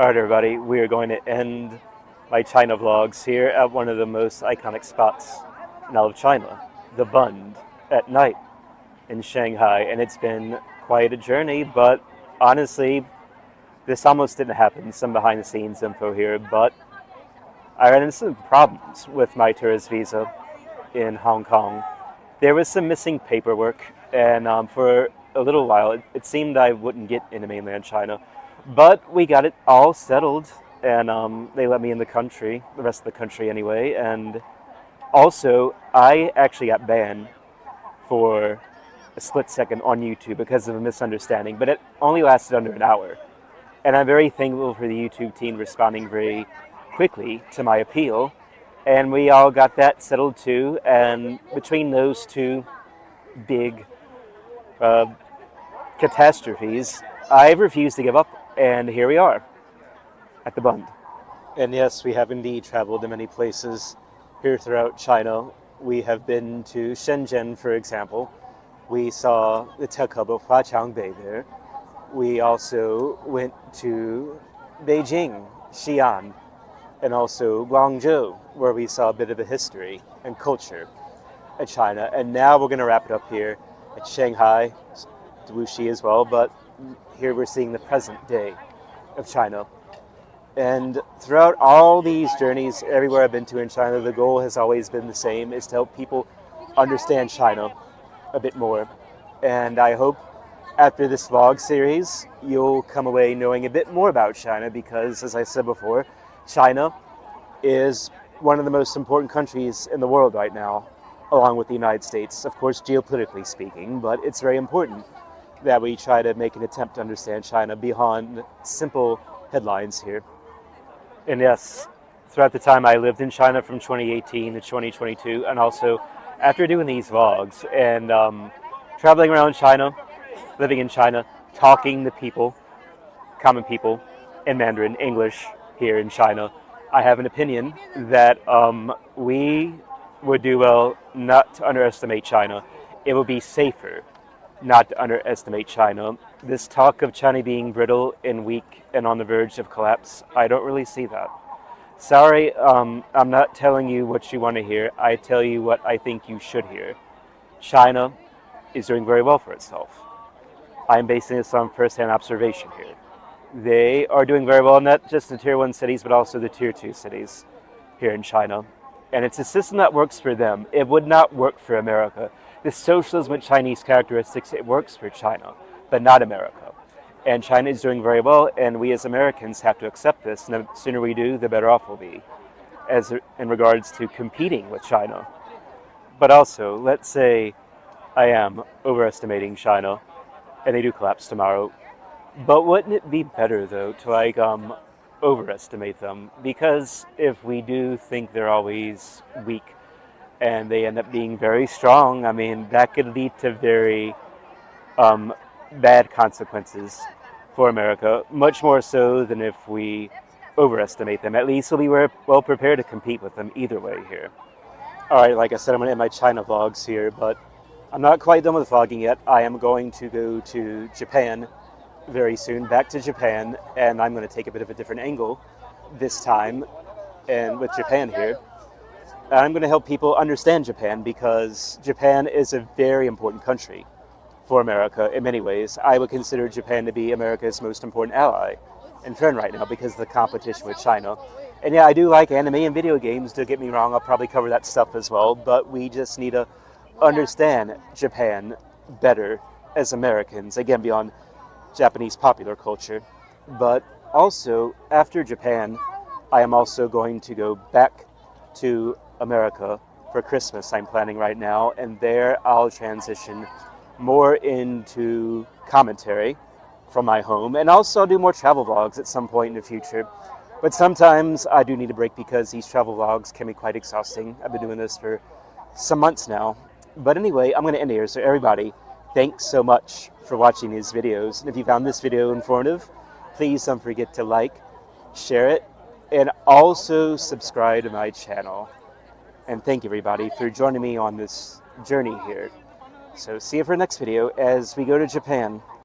Alright everybody, we are going to end my China vlogs here at one of the most iconic spots in all of China, the Bund, at night in Shanghai. And it's been quite a journey, but honestly, this almost didn't happen. Some behind the scenes info here, but I ran into some problems with my tourist visa in Hong Kong. There was some missing paperwork, and for a little while it seemed I wouldn't get into mainland China. But we got it all settled, and they let me in the country, the rest of the country anyway. And also, I actually got banned for a split second on YouTube because of a misunderstanding, but it only lasted under an hour. And I'm very thankful for the YouTube team responding very quickly to my appeal. And we all got that settled too. And between those two big catastrophes, I refused to give up. And here we are at the Bund. And yes, we have indeed traveled to many places here throughout China. We have been to Shenzhen, for example. We saw the tech hub of Huaqiangbei there. We also went to Beijing, Xi'an, and also Guangzhou, where we saw a bit of the history and culture of China. And now we're going to wrap it up here at Shanghai, Wuxi as well, but here we're seeing the present day of China. And throughout all these journeys, everywhere I've been to in China, the goal has always been the same, is to help people understand China a bit more. And I hope after this vlog series, you'll come away knowing a bit more about China, because as I said before, China is one of the most important countries in the world right now, along with the United States, of course, geopolitically speaking, but it's very important that we try to make an attempt to understand China beyond simple headlines here. And yes, throughout the time I lived in China from 2018 to 2022, and also after doing these vlogs and traveling around China, living in China, talking to people, common people, in Mandarin, English here in China, I have an opinion that we would do well not to underestimate China. It would be safer not to underestimate China. This talk of China being brittle and weak and on the verge of collapse, I don't really see that. Sorry, I'm not telling you what you want to hear. I tell you what I think you should hear. China is doing very well for itself. I'm basing this on first-hand observation here. They are doing very well, not just the Tier 1 cities, but also the Tier 2 cities here in China. And it's a system that works for them. It would not work for America. This socialism with Chinese characteristics, it works for China, but not America. And China is doing very well, and we as Americans have to accept this. And the sooner we do, the better off we'll be, as in regards to competing with China. But also, let's say I am overestimating China, and they do collapse tomorrow. But wouldn't it be better, though, to overestimate them? Because if we do think they're always weak and they end up being very strong, I mean, that could lead to very bad consequences for America, much more so than if we overestimate them. At least we'll be well prepared to compete with them either way here. Alright, like I said, I'm going to end my China vlogs here, but I'm not quite done with vlogging yet. I am going to go to Japan very soon, back to Japan, and I'm going to take a bit of a different angle this time, and with Japan here. I'm going to help people understand Japan, because Japan is a very important country for America in many ways. I would consider Japan to be America's most important ally and friend right now because of the competition with China. And yeah, I do like anime and video games, don't get me wrong, I'll probably cover that stuff as well, but we just need to understand Japan better as Americans, again, beyond Japanese popular culture. But also, after Japan, I am also going to go back to America for Christmas, I'm planning right now, and there I'll transition more into commentary from my home, and also I'll do more travel vlogs at some point in the future. But sometimes I do need a break because these travel vlogs can be quite exhausting. I've been doing this for some months now. But anyway, I'm going to end here, so everybody, thanks so much for watching these videos. And if you found this video informative, please don't forget to like, share it, and also subscribe to my channel. And thank you, everybody, for joining me on this journey here. So see you for the next video as we go to Japan.